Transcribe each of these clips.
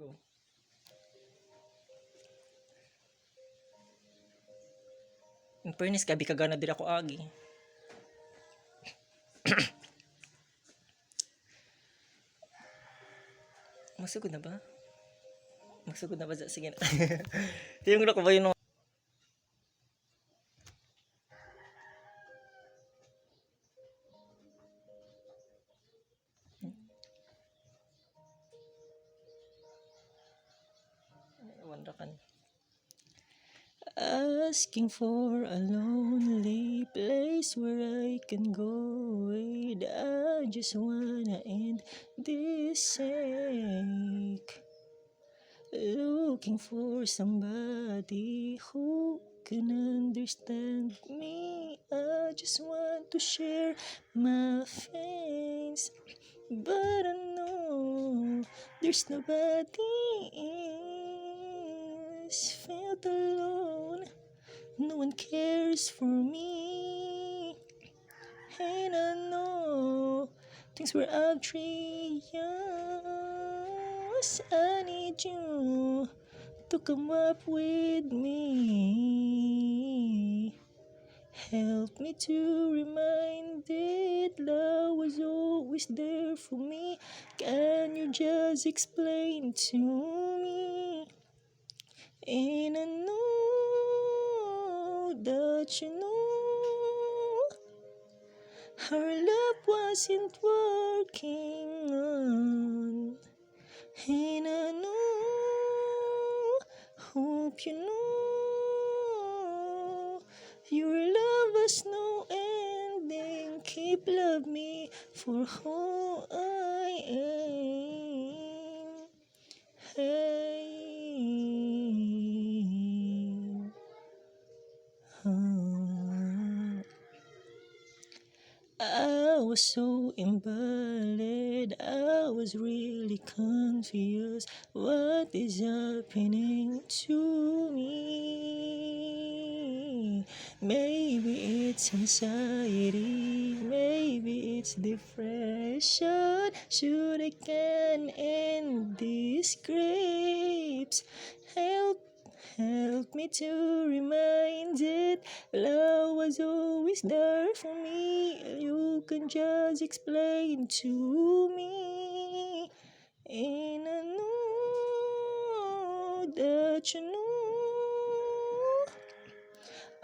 ko. In fairness, gabi kagana din ako agi. Masugod na ba? Masugod na ba? Sige na. Yung ko ba yun? Asking for a lonely place where I can go away. I just wanna end this ache. Looking for somebody who can understand me. I just want to share my feelings, but I know there's nobody else. Felt alone, no one cares for me, and I know things were outrageous. I need you to come up with me. Help me to remind that love was always there for me. Can you just explain to me? And I know that you know our love wasn't working on. And I know, hope you know, your love has no ending. Keep love me for who I am. Hey, I was so invalid, I was really confused. What is happening to me? Maybe it's anxiety, maybe it's depression. Should I can end these grapes? Help me to remind it. Love was always there for me. You can just explain to me. And I know that you know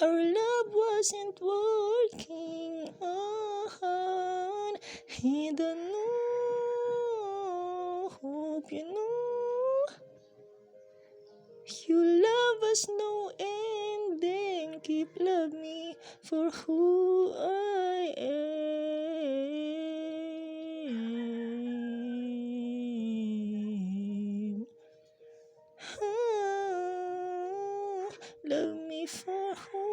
our love wasn't working on. And I know, hope you know, your love has no ending. Keep love me for who I am. Love me for who